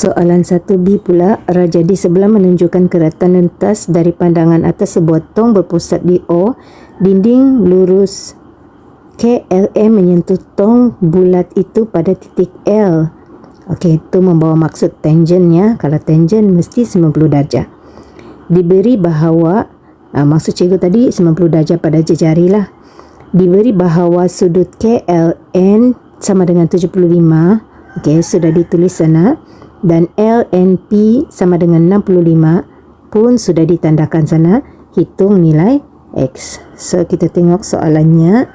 Soalan 1B pula, raja di sebelah menunjukkan keratan lintas dari pandangan atas sebuah tong berpusat di O. Dinding lurus KLM menyentuh tong bulat itu pada titik L. Okey, itu membawa maksud tangennya. Kalau tangen mesti 90 darjah. Diberi bahawa, maksud cikgu tadi 90 darjah pada jejari lah. Diberi bahawa sudut KLN sama dengan 75. Okey, sudah ditulis sana. Dan LNP sama dengan 65 pun sudah ditandakan sana. Hitung nilai X. So, kita tengok soalannya.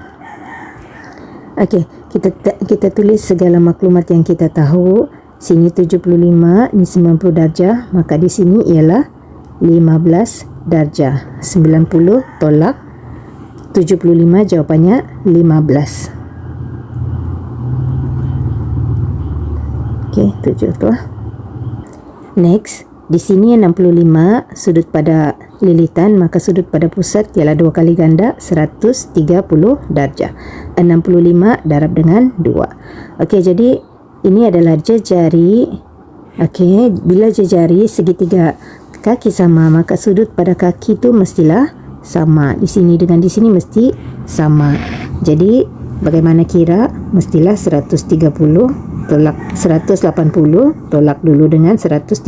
Okey, kita tulis segala maklumat yang kita tahu. Sini 75, ni 90 darjah. Maka di sini ialah 15 darjah. 90 tolak 75, jawapannya 15. Okey, 7 tu lah. Next, di sini 65 sudut pada lilitan, maka sudut pada pusat ialah 2 kali ganda 130 darjah. 65 darab dengan 2. Okey, jadi ini adalah jejari. Okey, bila jejari segitiga kaki sama, maka sudut pada kaki tu mestilah sama. Di sini dengan di sini mesti sama. Jadi bagaimana kira? Mestilah 130 tolak 180 tolak dulu dengan 130.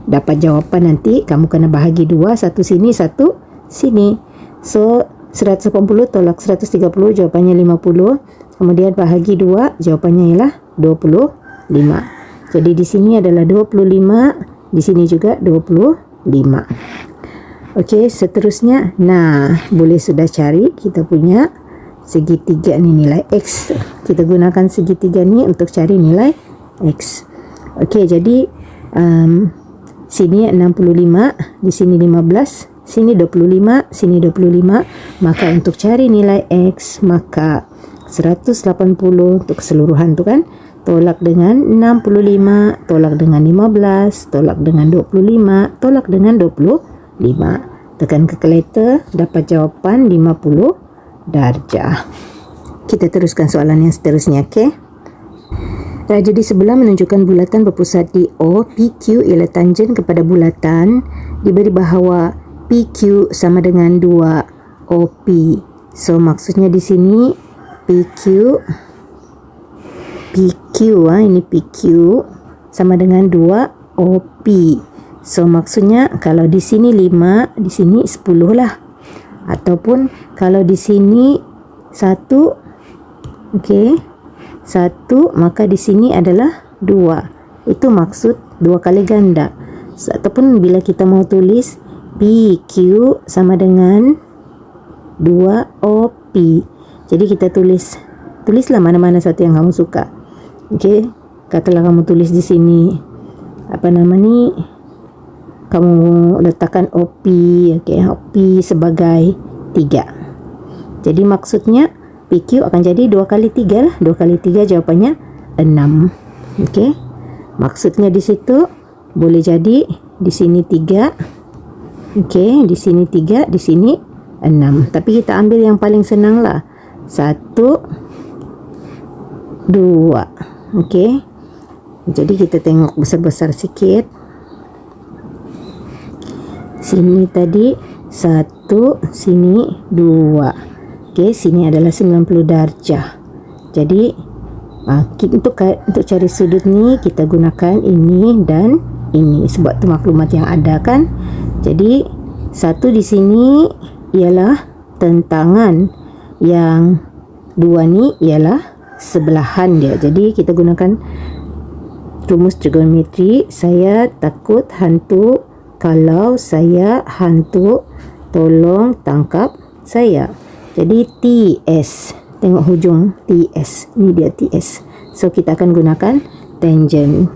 Dapat jawapan nanti kamu kena bahagi 2, satu sini, satu sini. So 180 tolak 130 jawapannya 50. Kemudian bahagi 2, jawapannya ialah 25. Jadi di sini adalah 25, di sini juga 25. Okey, seterusnya, nah, boleh sudah cari kita punya segitiga ni, nilai X. Kita gunakan segitiga ni untuk cari nilai X. Okey, jadi sini 65, di sini 15, sini 25, sini 25. Maka untuk cari nilai X, maka 180 untuk keseluruhan tu kan, tolak dengan 65, tolak dengan 15, tolak dengan 25, tolak dengan 25. Tekan kalkulator, dapat jawapan 50 darjah. Kita teruskan soalan yang seterusnya. Okey. Raja di sebelah menunjukkan bulatan berpusat di O. PQ ialah tangen kepada bulatan. Diberi bahawa PQ sama dengan 2 OP. So maksudnya di sini PQ ini PQ sama dengan 2 OP. So maksudnya kalau di sini 5, di sini 10 lah. Ataupun kalau di sini 1, okey, 1, maka di sini adalah 2. Itu maksud 2 kali ganda. Ataupun bila kita mau tulis PQ sama dengan 2 OP. Jadi kita tulislah mana-mana satu yang kamu suka. Okey, katalah kamu tulis di sini apa nama ni, kamu letakkan OP. Okey, OP sebagai 3. Jadi maksudnya PQ akan jadi 2 kali 3 lah. 2 kali 3 jawapannya 6. Okey, maksudnya di situ boleh jadi di sini 3. Okey, di sini 3, di sini 6. Tapi kita ambil yang paling senang lah. 1, 2. Okey, jadi kita tengok besar-besar sikit. Sini tadi 1, sini 2. Okey, sini adalah 90 darjah. Jadi untuk cari sudut ni kita gunakan ini dan ini sebab tu maklumat yang ada kan. Jadi 1 di sini ialah tentangan, yang 2 ni ialah sebelahan dia. Jadi kita gunakan rumus trigonometri. Saya takut hantu, kalau saya hantu tolong tangkap saya. Jadi TS, tengok hujung TS, ini dia TS. So kita akan gunakan tangen.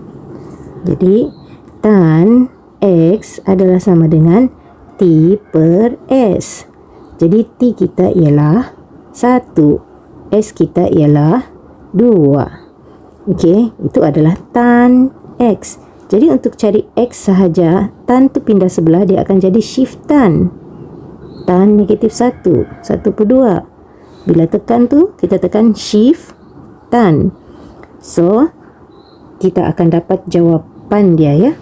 Jadi tan X adalah sama dengan T per S. Jadi T kita ialah 1, S kita ialah 2. Okey, itu adalah tan X. Jadi untuk cari X sahaja, tan tu pindah sebelah, dia akan jadi shift tan. Tan negatif 1, 1 per 2. Bila tekan tu, kita tekan shift tan. So, kita akan dapat jawapan dia ya.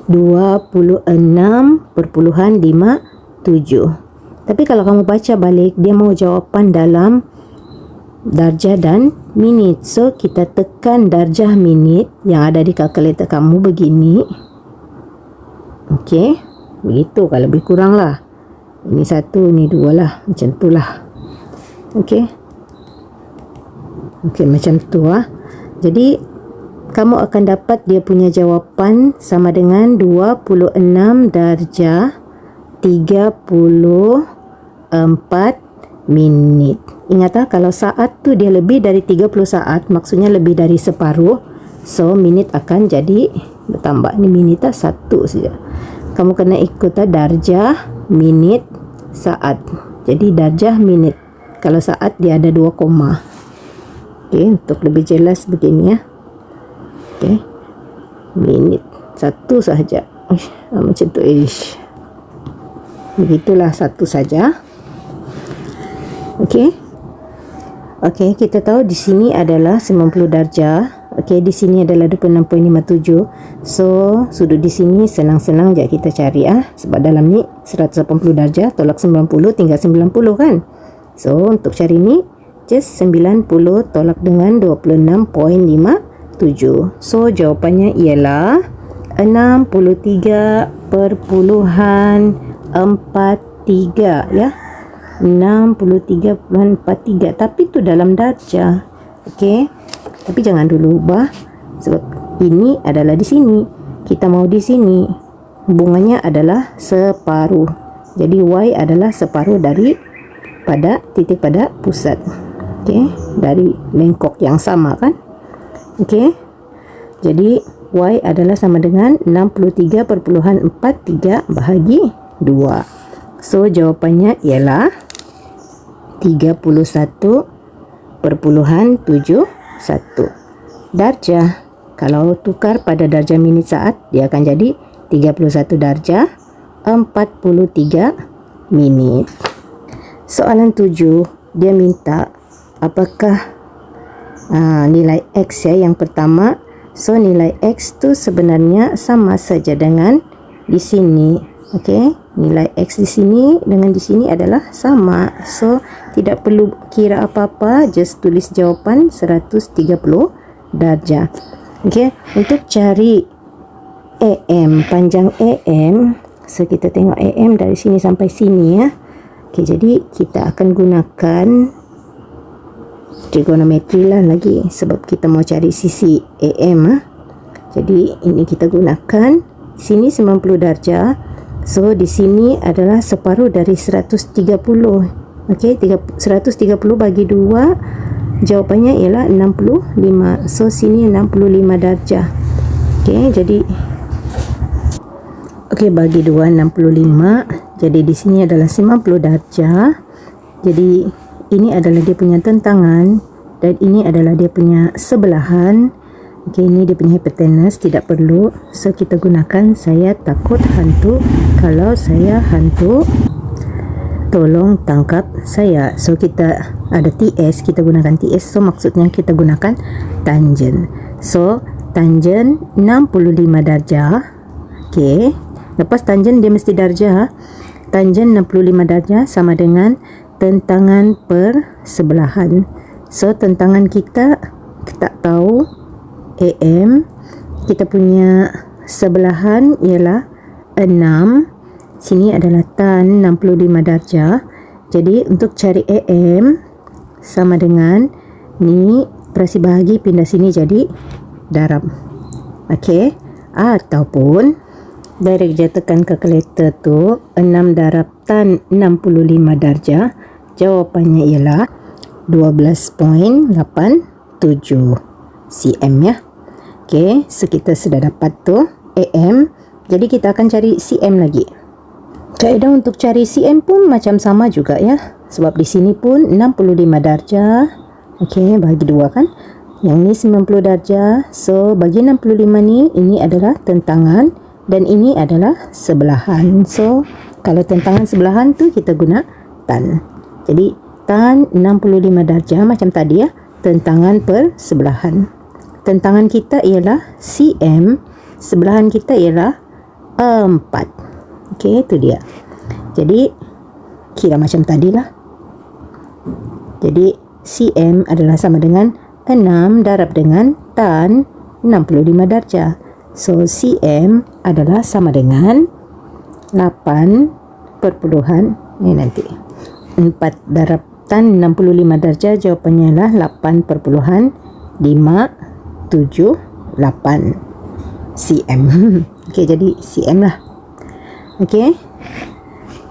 26.57. Tapi kalau kamu baca balik, dia mau jawapan dalam darjah dan minit. So, kita tekan darjah minit yang ada di kalkulator kamu begini. Okey, begitu kalau lebih kurang lah. Ini 1, ini 2 lah. Macam tu lah. Okey. Okey, macam tu lah. Jadi, kamu akan dapat dia punya jawapan sama dengan 26 darjah 34 minit. Ingat kalau saat tu dia lebih dari 30 saat, maksudnya lebih dari separuh. So, minit akan jadi bertambah. Ini minit 1 saja. Kamu kena ikut darjah, minit, saat. Jadi, darjah, minit. Kalau saat dia ada 2 koma. Okey, untuk lebih jelas begini ya. Okey. Minit 1 sahaja. Macam tu. Begitulah 1 saja. Okey. Okey, kita tahu di sini adalah 90 darjah. Okey, di sini adalah 26.57. So, sudut di sini senang-senang je kita cari sebab dalam ni 180 darjah, tolak 90 tinggal 90 kan. So, untuk cari ni just 90 tolak dengan 26.57. So, jawapannya ialah 63.43 ya. 63.43, tapi tu dalam darjah. Okey. Tapi jangan dulu ubah sebab ini adalah di sini. Kita mau di sini. Hubungannya adalah separuh. Jadi y adalah separuh dari titik pada pusat. Okey, dari lengkok yang sama kan? Okey. Jadi y adalah sama dengan 63.43 bahagi 2. So, jawapannya ialah 31.71 darjah. Kalau tukar pada darjah minit saat, dia akan jadi 31 darjah 43 minit. Soalan 7, dia minta apakah nilai X ya yang pertama. So, nilai X tu sebenarnya sama saja dengan di sini. Okey, nilai X di sini dengan di sini adalah sama. So, tidak perlu kira apa-apa, just tulis jawapan 130 darjah. Okey, untuk cari AM, panjang AM, so kita tengok AM dari sini sampai sini ya. Okey, jadi kita akan gunakan trigonometri lah lagi sebab kita mau cari sisi AM Jadi ini kita gunakan sini 90 darjah. So di sini adalah separuh dari 130. Okey, 130 bagi 2 jawapannya ialah 65. So sini 65 darjah. Okey, jadi bagi 2 65. Jadi di sini adalah 90 darjah. Jadi ini adalah dia punya tentangan dan ini adalah dia punya sebelahan. Okey, ini dia punya hipotenus, tidak perlu. So kita gunakan saya takut hantu. Kalau saya hantu, tolong tangkap saya. So kita ada TS, kita gunakan TS. So maksudnya kita gunakan tangent. So tangent 65 darjah. Okey, lepas tangent dia mesti darjah. Tangent 65 darjah sama dengan tentangan per sebelahan. So tentangan kita tak tahu AM, kita punya sebelahan ialah 6. Sini adalah tan 65 darjah. Jadi untuk cari AM sama dengan ni perasi bahagi pindah sini jadi darab. Okey, ataupun direct je tekan kalkulator tu 6 darab tan 65 darjah. Jawapannya ialah 12.87 cm ya. Okey, so kita sudah dapat tu AM. Jadi kita akan cari cm lagi. Kaedah untuk cari cm pun macam sama juga ya. Sebab di sini pun 65 darjah. Okey, bagi 2 kan. Yang ni 90 darjah. So bagi 65 ni, ini adalah tentangan dan ini adalah sebelahan. So kalau tentangan sebelahan tu kita guna tan. Jadi tan 65 darjah macam tadi ya. Tentangan per sebelahan. tentangan kita ialah cm, sebelahan kita ialah 4. Okey, itu dia. Jadi kira macam tadilah. Jadi cm adalah sama dengan 6 darab dengan tan 65 darjah. So cm adalah sama dengan 8 perpuluhan nanti 4 darab tan 65 darjah, jawapannya adalah 8,578 cm. Okey, jadi cm lah. Okey,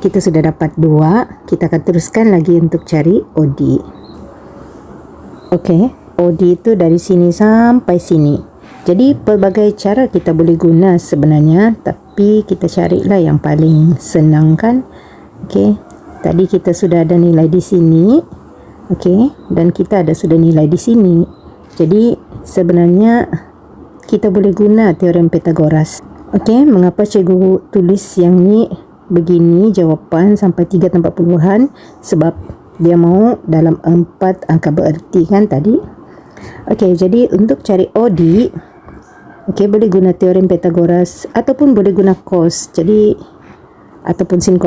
kita sudah dapat 2. Kita akan teruskan lagi untuk cari OD. Okey, OD itu dari sini sampai sini. Jadi pelbagai cara kita boleh guna sebenarnya, tapi kita carilah yang paling senang kan. Okey, tadi kita sudah ada nilai di sini. Okey, dan kita ada sudah nilai di sini. Jadi sebenarnya kita boleh guna teorem Pythagoras. Okey, mengapa cikgu tulis yang ni begini jawapan sampai 3 tempat puluhan? Sebab dia mau dalam 4 angka bererti kan tadi. Okey, jadi untuk cari OD, okey, boleh guna teorem Pythagoras ataupun boleh guna cos. Jadi ataupun sin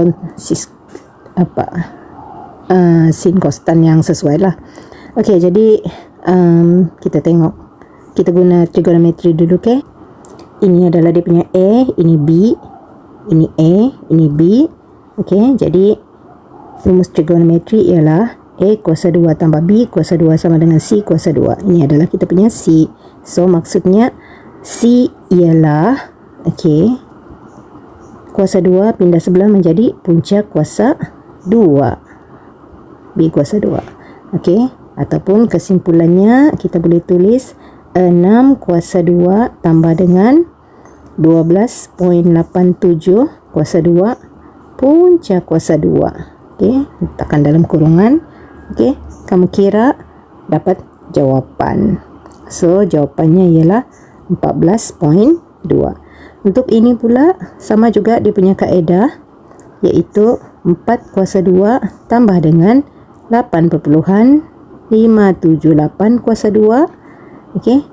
konstan yang sesuai lah. Okey, jadi kita tengok, kita guna trigonometri dulu. Okey, ini adalah dia punya A, ini B, ini A, ini B. Okey, jadi rumus trigonometri ialah A kuasa 2 tambah B kuasa 2 sama dengan C kuasa 2. Ini adalah kita punya C. So maksudnya C ialah, okey, kuasa 2 pindah sebelah menjadi punca kuasa 2, B kuasa 2. Okey, ataupun kesimpulannya kita boleh tulis 6 kuasa 2 tambah dengan 12.87 kuasa 2 punca kuasa 2. Okey, letakkan dalam kurungan. Okey, kamu kira dapat jawapan. So jawapannya ialah 14.2. Untuk ini pula sama juga dia punya kaedah, iaitu 4 kuasa 2 tambah dengan 8,578 kuasa 2. Okey,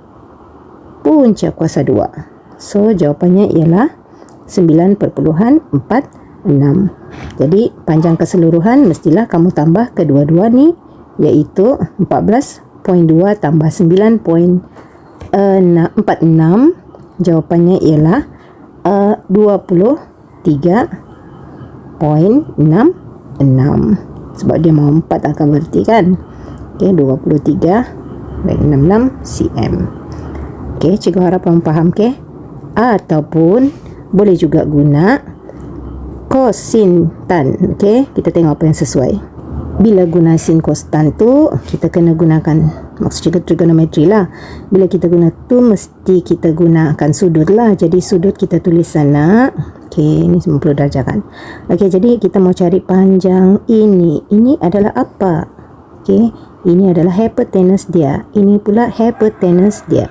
punca kuasa 2. So jawapannya ialah 9,46. Jadi panjang keseluruhan mestilah kamu tambah kedua-dua ni, iaitu 14.2 tambah 9.46. Jawapannya ialah 23.66. Sebab dia mau 4 angka berarti kan. Okey, 23.66 cm. Okey, cikgu harap kamu faham. Okey, ataupun boleh juga guna cos sin tan. Okey, kita tengok apa yang sesuai. Bila guna sin cos tan tu, kita kena gunakan, maksudnya trigonometri lah. Bila kita guna tu, mesti kita gunakan sudut lah. Jadi sudut kita tulis sana. Okey, ini 90 darjah kan. Okey, jadi kita mau cari panjang ini. Ini adalah apa? Okey, ini adalah hypotenuse dia. Ini pula hypotenuse dia.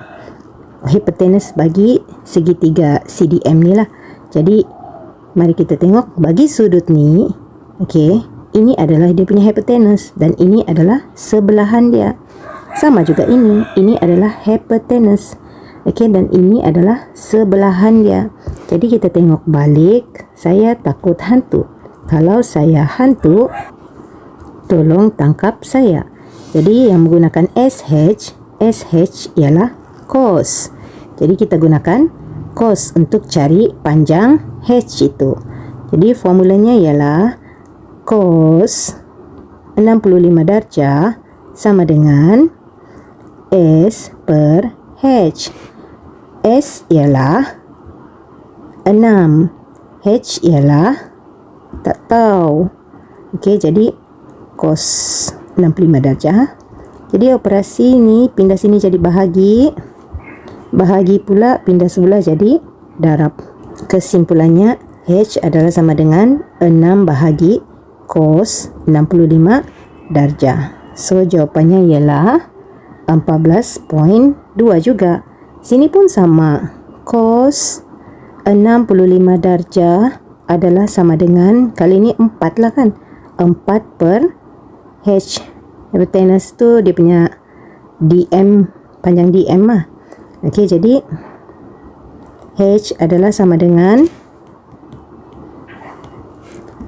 Hypotenuse bagi segitiga CDM ni lah. Jadi mari kita tengok bagi sudut ni. Okey, ini adalah dia punya hypotenuse dan ini adalah sebelahan dia. Sama juga ini. Ini adalah hypotenuse. Okey, dan ini adalah sebelahan dia. Jadi kita tengok balik. Saya takut hantu. Kalau saya hantu, tolong tangkap saya. Jadi yang menggunakan SH ialah cos. Jadi kita gunakan cos untuk cari panjang H itu. Jadi formulanya ialah cos 65 darjah sama dengan S per H. S ialah 6, H ialah tak tahu. Okey, jadi cos 65 darjah. Jadi operasi ni pindah sini jadi bahagi. Bahagi pula pindah sebelah jadi darab. Kesimpulannya H adalah sama dengan 6 bahagi cos 65 darjah. So jawapannya ialah 14.2 juga. Sini pun sama. Cos 65 darjah adalah sama dengan, kali ini 4 lah kan. 4 per H. Hypotenuse tu dia punya DM, panjang DM lah. Okey, jadi H adalah sama dengan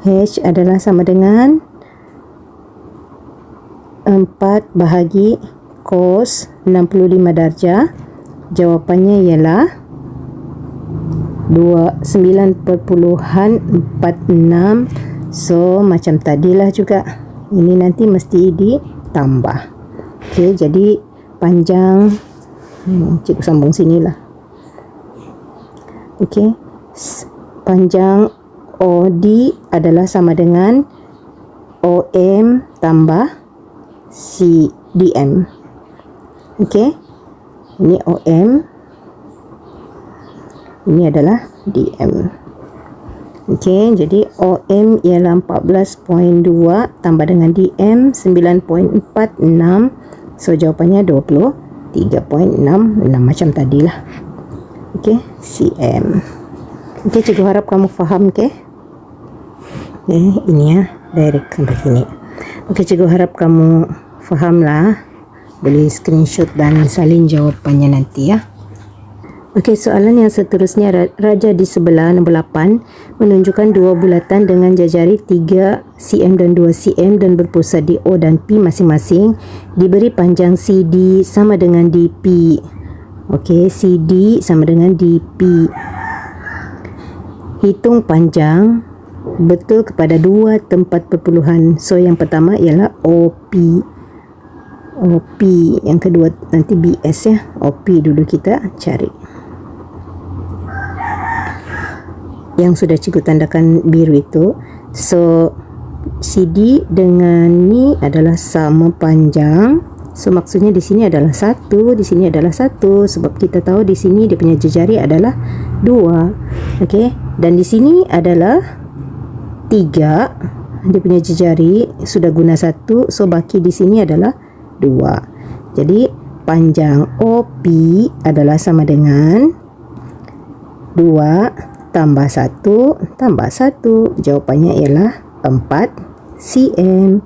4 bahagi cos 65 darjah. Jawapannya ialah 9.46. So macam tadilah juga, ini nanti mesti ditambah. Okey, jadi panjang cikgu sambung sinilah. Okey, panjang OD adalah sama dengan OM tambah CDM. Okey, ini OM, ini adalah DM. Okey, jadi OM ialah 14.2 tambah dengan DM 9.46. So jawapannya 23.66 macam tadilah. Okey, CM. Okey, cikgu harap kamu faham ke? Ini ya, direct sampai sini. Okey, cikgu harap kamu fahamlah. Boleh screenshot dan salin jawapannya nanti ya. Okey, soalan yang seterusnya, raja di sebelah nombor 8 menunjukkan dua bulatan dengan jajari 3 cm dan 2 cm dan berpusat di O dan P masing-masing. Diberi panjang CD sama dengan DP. Okey, CD sama dengan DP. Hitung panjang betul kepada dua tempat perpuluhan. So yang pertama ialah OP, yang kedua nanti BS ya. OP dulu kita cari. Yang sudah cikgu tandakan biru itu. So CD dengan ni adalah sama panjang. So maksudnya di sini adalah 1, di sini adalah 1, sebab kita tahu di sini dia punya jejari adalah 2. Okey, dan di sini adalah 3. Dia punya jejari sudah guna 1, so baki di sini adalah 2. Jadi panjang OP adalah sama dengan 2 tambah 1 tambah 1. Jawapannya ialah 4 cm.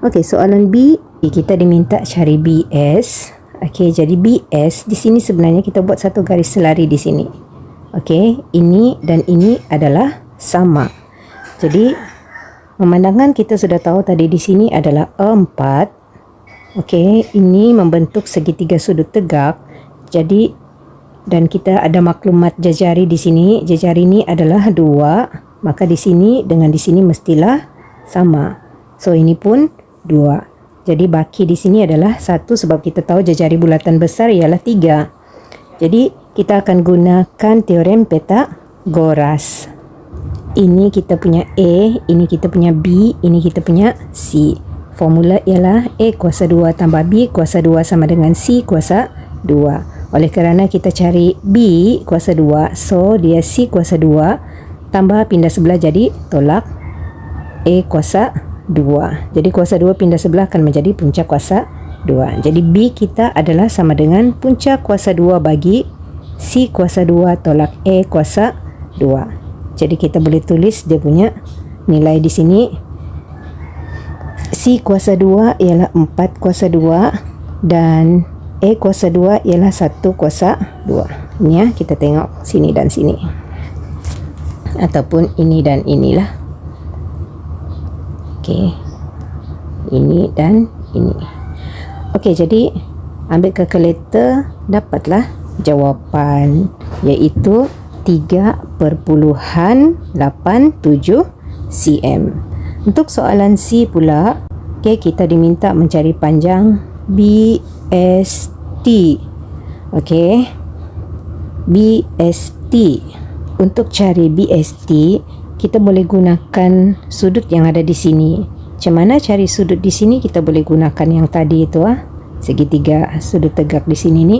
Okey, soalan B, kita diminta cari BS. Okey, jadi BS di sini sebenarnya kita buat satu garis selari di sini. Okey, ini dan ini adalah sama. Jadi memandangkan kita sudah tahu tadi di sini adalah 4. Okey, ini membentuk segitiga sudut tegak. Jadi dan kita ada maklumat jejari di sini. Jejari ini adalah 2, maka di sini dengan di sini mestilah sama. So ini pun 2. Jadi baki di sini adalah 1 sebab kita tahu jejari bulatan besar ialah 3. Jadi kita akan gunakan teorem Pythagoras. Ini kita punya A, ini kita punya B, ini kita punya C. Formula ialah A kuasa 2 tambah B kuasa 2 sama dengan C kuasa 2. Oleh kerana kita cari B kuasa 2, so dia C kuasa 2 tambah pindah sebelah jadi tolak A kuasa 2. Jadi kuasa 2 pindah sebelah akan menjadi puncak kuasa 2. Jadi B kita adalah sama dengan puncak kuasa 2 bagi C kuasa 2 tolak A kuasa 2. Jadi kita boleh tulis dia punya nilai di sini. C kuasa 2 ialah 4 kuasa 2 dan A kuasa 2 ialah 1 kuasa 2. Ini ya, kita tengok sini dan sini. Ataupun ini dan inilah. Okey. Ini dan ini. Okey, jadi ambil kalkulator, dapatlah jawapan iaitu 3.87 cm. Untuk soalan C pula, okey, kita diminta mencari panjang BST. Okey, BST. Untuk cari BST, kita boleh gunakan sudut yang ada di sini. Macam mana cari sudut di sini? Kita boleh gunakan yang tadi itu segitiga sudut tegak di sini ni.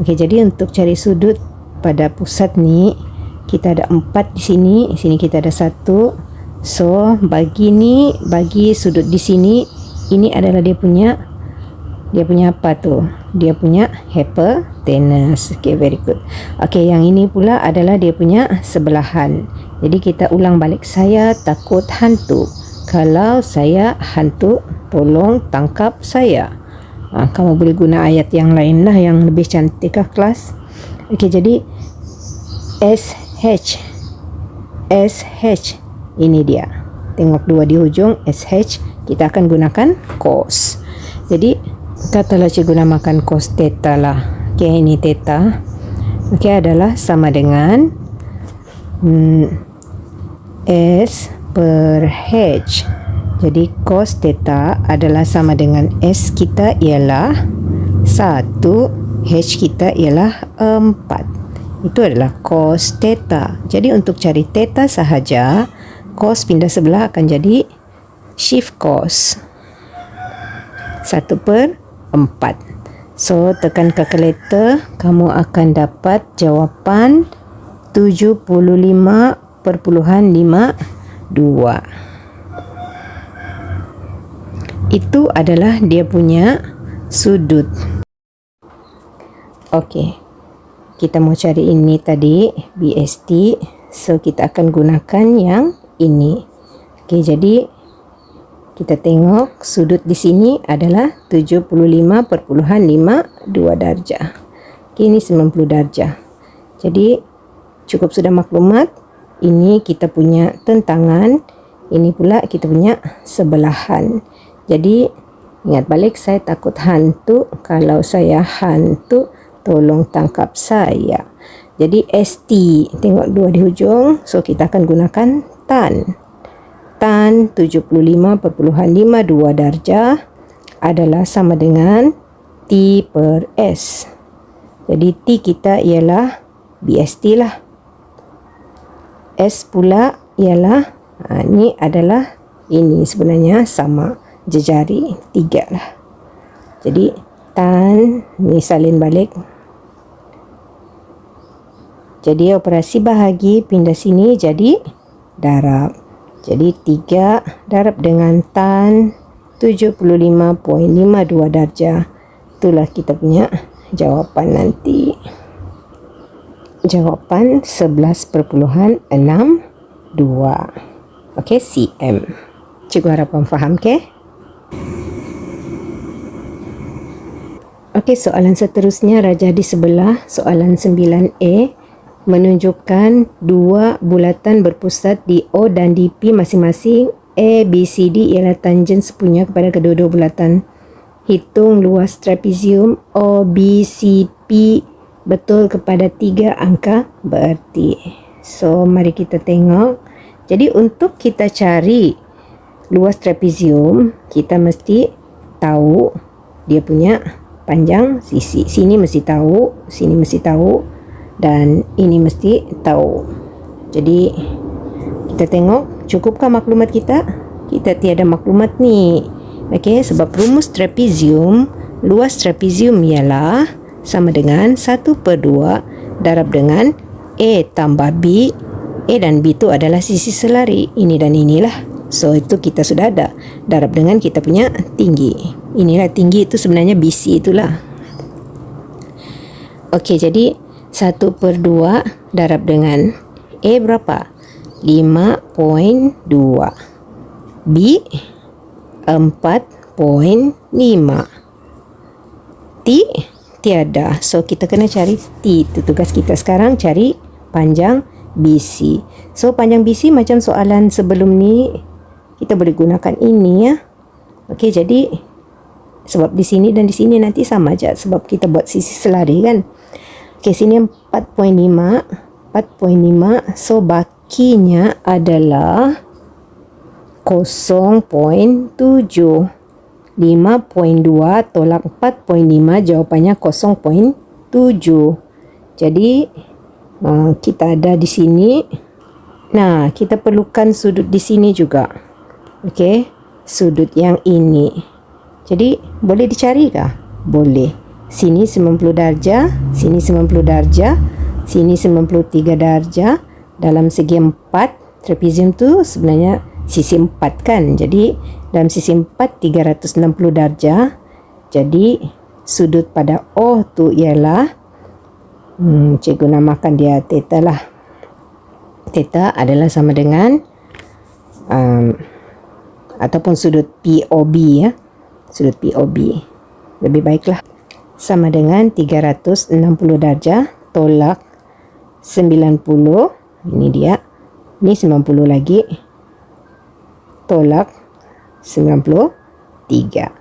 Okey, jadi untuk cari sudut pada pusat ni, kita ada 4 di sini. Di sini kita ada 1. So bagi sudut di sini, ini adalah dia punya apa tu? Dia punya hypotenuse. Okay, very good. Okay, yang ini pula adalah dia punya sebelahan. Jadi kita ulang balik. Saya takut hantu. Kalau saya hantu, tolong tangkap saya. Kamu boleh guna ayat yang lain lah yang lebih cantik kelas. Okey, jadi SH ini dia. Tengok 2 di hujung SH, kita akan gunakan cos. Jadi katalah cikgu namakan cos theta lah. Okey, ini theta. Okey, adalah sama dengan S per H. Jadi cos theta adalah sama dengan S kita ialah 1, H kita ialah 4. Itu adalah cos theta. Jadi untuk cari theta sahaja, cos pindah sebelah akan jadi shift cos 1/4. So tekan kalkulator, kamu akan dapat jawapan 75.52. Itu adalah dia punya sudut. Okey, kita mau cari ini tadi, BST. So kita akan gunakan yang ini. Okey, jadi kita tengok sudut di sini adalah 75.52 darjah. Okey, ini 90 darjah. Jadi cukup sudah maklumat. Ini kita punya tentangan, ini pula kita punya sebelahan. Jadi ingat balik, saya takut hantu. Kalau saya hantu, tolong tangkap saya. Jadi ST, tengok 2 di hujung. So kita akan gunakan tan. Tan 75.52 darjah adalah sama dengan T per S. Jadi T kita ialah BST lah. S pula ialah, ini adalah, ini sebenarnya sama jejari 3 lah. Jadi tan, ni salin balik. Jadi operasi bahagi pindah sini jadi darab. Jadi 3 darab dengan tan 75.52 darjah. Itulah kita punya jawapan nanti. Jawapan 11.62. Okey, cm. Cikgu harap faham, okey? Okey, soalan seterusnya rajah di sebelah, soalan 9A, menunjukkan 2 bulatan berpusat di O dan di P masing-masing. A, B, C, D ialah tangen sepunya kepada kedua-dua bulatan. Hitung luas trapezium O, B, C, P betul kepada 3 angka berarti. So, mari kita tengok. Jadi, untuk kita cari luas trapezium, kita mesti tahu dia punya panjang sisi. Sini mesti tahu, sini mesti tahu, dan ini mesti tahu. Jadi kita tengok cukupkah maklumat kita? Kita tiada maklumat ni. Okey, sebab rumus trapezium, luas trapezium ialah sama dengan 1/2 darab dengan A tambah B. A dan B itu adalah sisi selari, ini dan inilah. So itu kita sudah ada, darab dengan kita punya tinggi. Inilah tinggi, itu sebenarnya BC itulah. Okey, jadi 1/2 darab dengan A berapa? 5.2. B 4.5. T tiada. So kita kena cari T. Itu tugas kita sekarang, cari panjang BC. So panjang BC macam soalan sebelum ni, kita boleh gunakan ini ya. Okey, jadi sebab di sini dan di sini nanti sama aja sebab kita buat sisi selari kan. Okey, sini 4.5. So bakinya adalah 0.7. 5.2 tolak 4.5, jawapannya 0.7. Jadi kita ada di sini. Nah, kita perlukan sudut di sini juga. Okey, sudut yang ini. Jadi boleh dicari kah? Boleh. Sini 90 darjah, sini 90 darjah, sini 93 darjah. Dalam segi 4, trapezium tu sebenarnya sisi 4 kan. Jadi dalam sisi 4 360 darjah. Jadi sudut pada O tu ialah cikgu namakan dia theta lah. Theta adalah sama dengan ataupun sudut POB ya. Sudut POB lebih baiklah, sama dengan 360 darjah tolak 90. Ini dia. Ini 90 lagi. Tolak 93.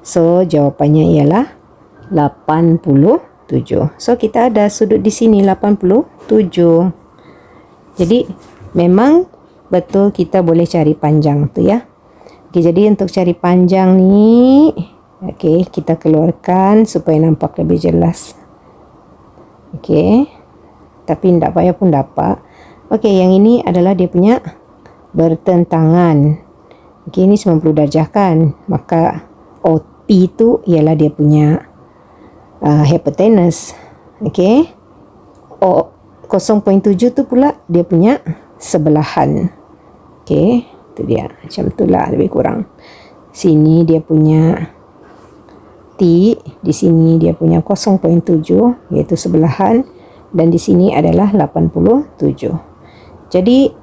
So, jawapannya ialah 87. So, kita ada sudut di sini 87. Jadi, memang betul kita boleh cari panjang tu ya. Okey, jadi untuk cari panjang ni, okey, kita keluarkan supaya nampak lebih jelas. Okey. Tapi tak payah pun dapat. Okey, yang ini adalah dia punya bertentangan. Okey, ini 90 darjah kan. Maka OP tu ialah dia punya hypotenuse. Okey. 0.7 tu pula dia punya sebelahan. Okey, tu dia. Macam itulah lebih kurang. Sini dia punya T, di sini dia punya 0.7 iaitu sebelahan, dan di sini adalah 87. Jadi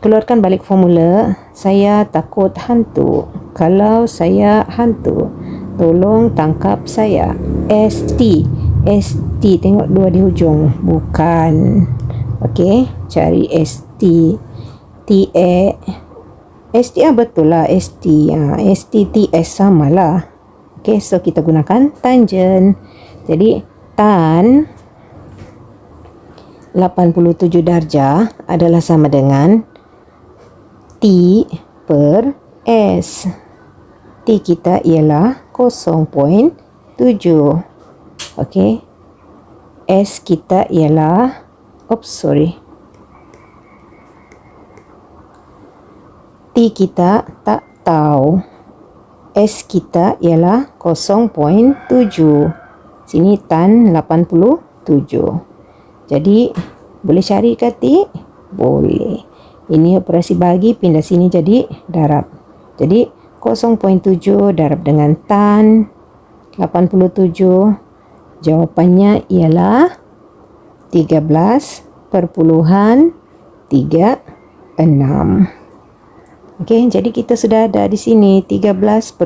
keluarkan balik formula. Saya takut hantu. Kalau saya hantu, tolong tangkap saya. ST tengok dua di hujung, bukan. Okey, cari ST. ST betul lah, ST TS samalah. Okey, so kita gunakan tangent. Jadi tan 87 darjah adalah sama dengan T per S. T kita ialah 0.7. Okey. S kita ialah T kita tak tahu. S kita ialah 0.7. Sini tan 87. Jadi boleh cari ke T? Boleh. Ini operasi bagi, pindah sini jadi darab. Jadi 0.7 darab dengan tan 87. Jawapannya ialah 13.36. Okey, jadi kita sudah ada di sini 13.36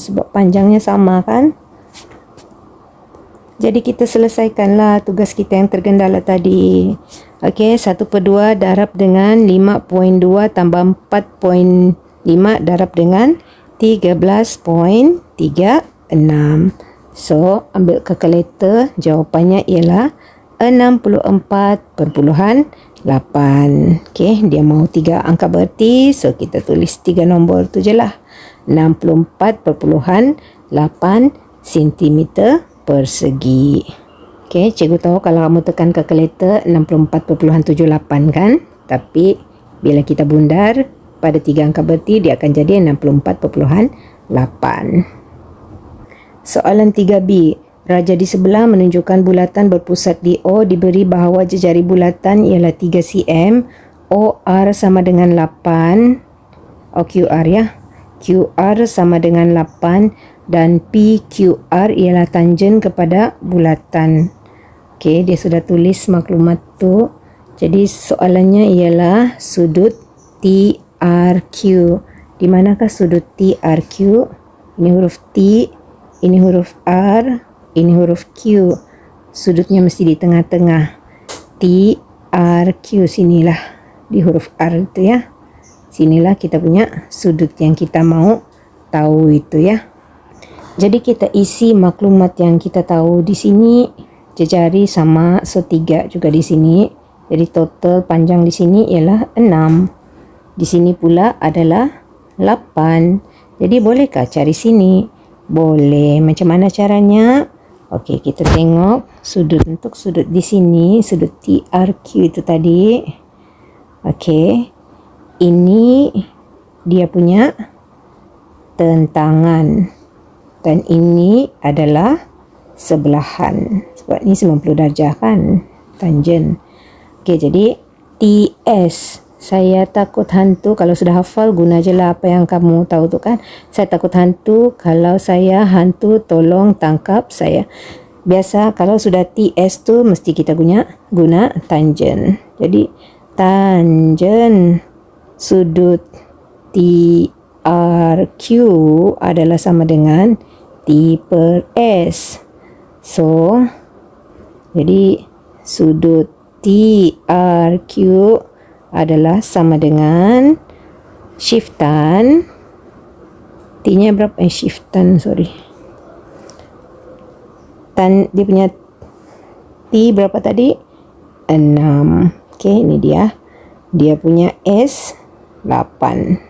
sebab panjangnya sama kan? Jadi kita selesaikanlah tugas kita yang tergendala tadi. Okey, 1/2 darab dengan 5.2 tambah 4.5 darab dengan 13.36. So, ambil kalkulator, jawapannya ialah 64.8. Okey, dia mau 3 angka berarti, so kita tulis 3 nombor tu je lah. 64.8 cm persegi. Okey, cikgu tahu kalau kamu tekan kalkulator 64.78 kan? Tapi bila kita bundar pada 3 angka berarti dia akan jadi 64.8. Soalan 3B. Raja di sebelah menunjukkan bulatan berpusat di O, diberi bahawa jejari bulatan ialah 3 cm, OR sama dengan 8, QR ya. QR sama dengan 8 dan PQR ialah tangen kepada bulatan. Okey, dia sudah tulis maklumat tu. Jadi soalannya ialah sudut TRQ. Di manakah sudut TRQ? Ini huruf T, ini huruf R, ini huruf Q. Sudutnya mesti di tengah-tengah. TRQ, sinilah di huruf R itu ya. Sinilah kita punya sudut yang kita mau tahu itu ya. Jadi kita isi maklumat yang kita tahu di sini. Jejari sama, so 3 juga di sini. Jadi total panjang di sini ialah 6. Di sini pula adalah 8. Jadi bolehkah cari sini? Boleh. Macam mana caranya? Okey, kita tengok sudut. Untuk sudut di sini, sudut TRQ itu tadi. Okey. Ini dia punya tentangan. Dan ini adalah sebelahan. Sebab ni 90 darjah kan? Tangen. Okey, jadi TS. Saya takut hantu. Kalau sudah hafal, guna je lah apa yang kamu tahu tu kan. Saya takut hantu. Kalau saya hantu, tolong tangkap saya. Biasa kalau sudah TS tu, mesti kita guna tangen. Jadi, tangen sudut TRQ adalah sama dengan T per S. So, Jadi sudut TRQ adalah sama dengan shiftan. T-nya berapa? Shiftan, sorry. Dia punya T berapa tadi? 6. Okey, ini dia. Dia punya S 8.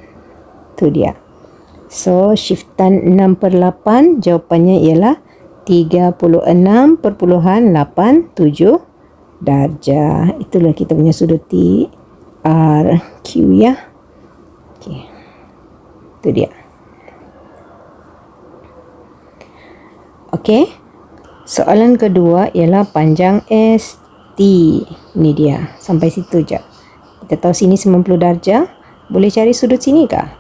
Tu dia. So, shiftan 6/8, jawapannya ialah 36.87 darjah. Itulah kita punya sudut TRQ ya. Okey. Itu dia. Okey. Soalan kedua ialah panjang ST. Ini dia. Sampai situ je. Kita tahu sini 90 darjah. Boleh cari sudut sini kah?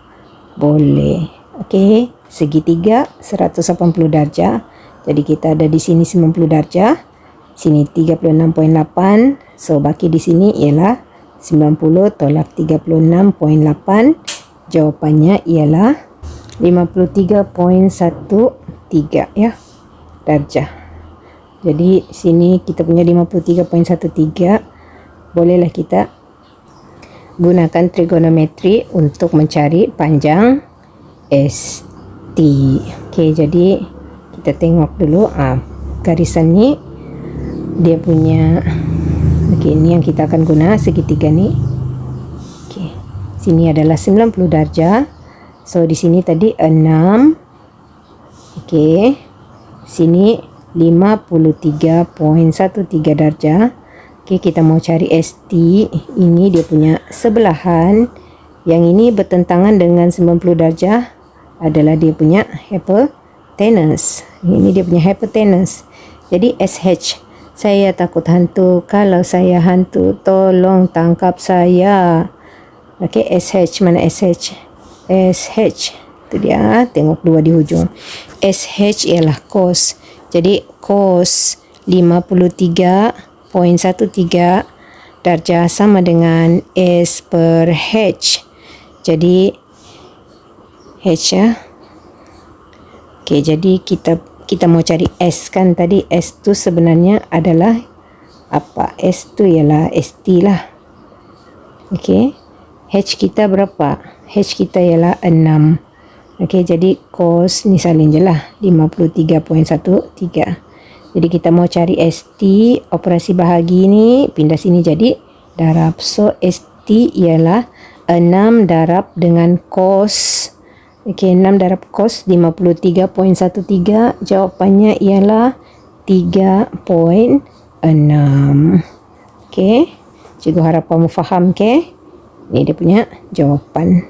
Boleh. Okey. Segitiga 180 darjah. Jadi kita ada di sini 90 darjah. Sini 36.8. So, baki di sini ialah 90 tolak 36.8. Jawapannya ialah 53.13 ya. Darjah. Jadi sini kita punya 53.13. Bolehlah kita gunakan trigonometri untuk mencari panjang ST. Okey, jadi kita tengok dulu garisan ni dia punya. Okey, ini yang kita akan guna segitiga ni. Okey. Sini adalah 90 darjah. So di sini tadi 6. Okey. Sini 53.13 darjah. Okey, kita mau cari ST. Ini dia punya sebelahan. Yang ini bertentangan dengan 90 darjah adalah dia punya hypotenuse. Ini dia punya hypotenuse. Jadi SH. Saya takut hantu. Kalau saya hantu, tolong tangkap saya. Okey, SH. Mana SH? SH. Itu dia. Tengok dua di hujung. SH ialah cos. Jadi cos 53.13 darjah sama dengan S per H. Jadi H ya. Okey, jadi kita mau cari S kan tadi. S tu sebenarnya adalah apa? S tu ialah ST lah. Okey. H kita berapa? H kita ialah 6. Okey, jadi cos ni salin je lah 53.13. Jadi kita mau cari ST, operasi bahagi ni pindah sini jadi darab. So ST ialah 6 darab dengan cos. Okey, 6 darab cos 53.13. Jawapannya ialah 3.6. Okey, cikgu harap kamu faham ke? Ni dia punya jawapan.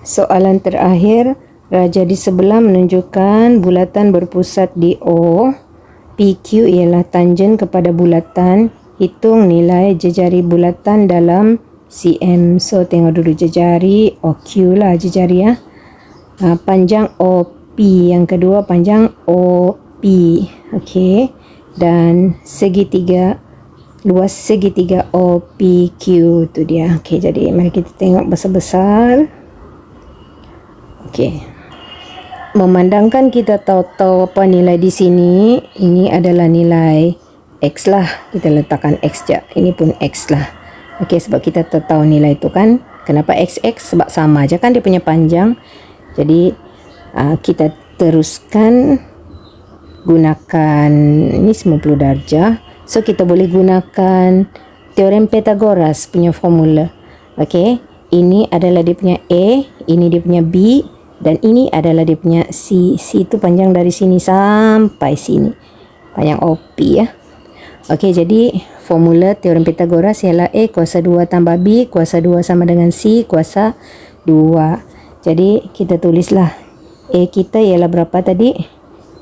Soalan terakhir, raja di sebelah menunjukkan bulatan berpusat di O. PQ ialah tangen kepada bulatan. Hitung nilai jejari bulatan dalam cm. So, tengok dulu jejari. OQ lah jejari ya. Panjang OP. Yang kedua panjang OP. Okey. Dan segitiga, luas segitiga OPQ. Itu dia. Okey, jadi mari kita tengok besar-besar. Okey. Memandangkan kita tahu apa nilai di sini, ini adalah nilai X lah. Kita letakkan X je. Ini pun X lah. Okey, sebab kita tahu nilai itu kan. Kenapa XX? Sebab sama aja kan dia punya panjang. Jadi kita teruskan gunakan ini 90 darjah. So kita boleh gunakan teorem Pythagoras punya formula. Okey, ini adalah dia punya A, ini dia punya B, dan ini adalah dia punya C. C itu panjang dari sini sampai sini. Panjang OP ya. Okey, jadi formula teorem Pythagoras ialah A kuasa 2 tambah B kuasa 2 sama dengan C kuasa 2. Jadi kita tulislah A kita ialah berapa tadi?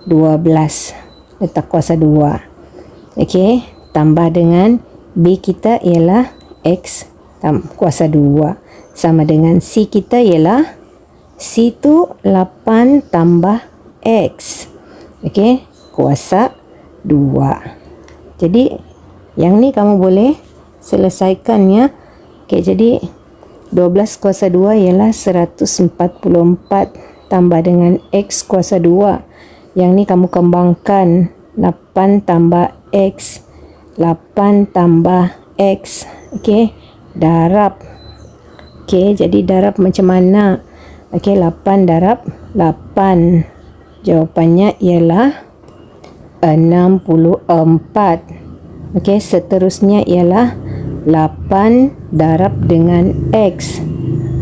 12. Letak kuasa 2. Okey, tambah dengan B kita ialah X kuasa 2 sama dengan C kita ialah C tu 8 tambah X. Okey, kuasa 2. Jadi yang ni kamu boleh selesaikan ya. Okey, jadi 12 kuasa 2 ialah 144 tambah dengan X kuasa 2. Yang ni kamu kembangkan. 8 tambah X. 8 tambah X. Okey. Darab. Okey, jadi darab macam mana? Okey, 8 darab 8. Jawapannya ialah 64. Okey, seterusnya ialah 8 darab dengan X.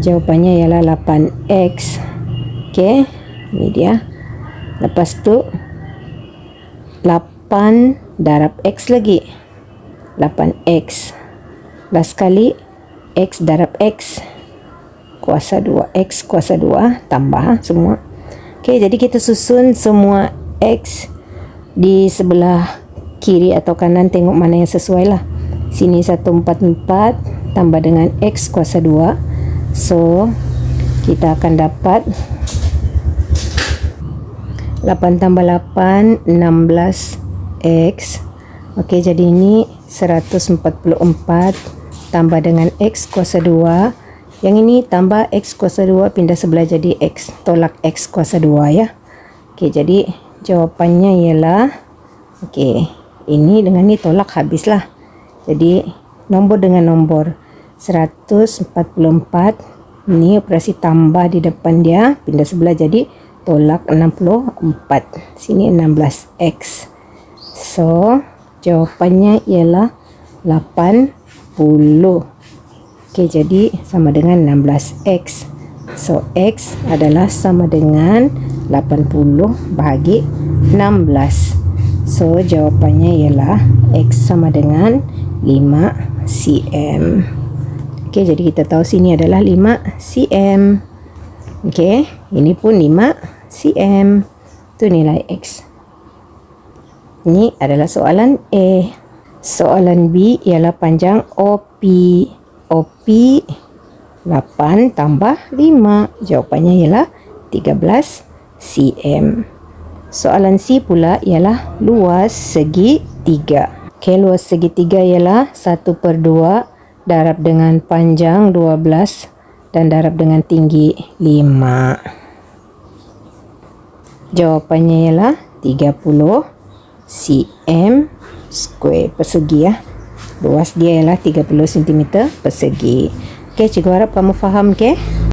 Jawapannya ialah 8X. Okey, ni dia. Lepas tu 8 darab X lagi. 8X. Last sekali X darab X kuasa 2. X kuasa 2 tambah semua. Okey, jadi kita susun semua X di sebelah kiri atau kanan, tengok mana yang sesuai lah. Sini 144 tambah dengan X kuasa 2. So kita akan dapat 8 tambah 8 16X. Okey, jadi ini 144 tambah dengan X kuasa 2. Yang ini tambah X kuasa 2 pindah sebelah jadi X. Tolak X kuasa 2 ya. Okey, jadi jawapannya ialah, okey, ini dengan ni tolak habislah. Jadi nombor dengan nombor 144. Ini operasi tambah di depan dia, pindah sebelah jadi tolak 64. Sini 16X. So jawapannya ialah 80. Okey, jadi sama dengan 16X. So X adalah sama dengan 80 bahagi 16. So jawapannya ialah X sama dengan 5 cm. Okey, jadi kita tahu sini adalah 5 cm. Okey, ini pun 5 cm. Itu nilai X. Ini adalah soalan A. Soalan B ialah panjang OP. OP 8 tambah 5. Jawapannya ialah 13 cm. Soalan C pula ialah luas segi 3. Okey, luas segi 3 ialah 1/2 darab dengan panjang 12 dan darab dengan tinggi 5. Jawapannya ialah 30 cm square persegi ya. Luas dia ialah 30 cm persegi. Okey, cikgu harap kamu faham, okey?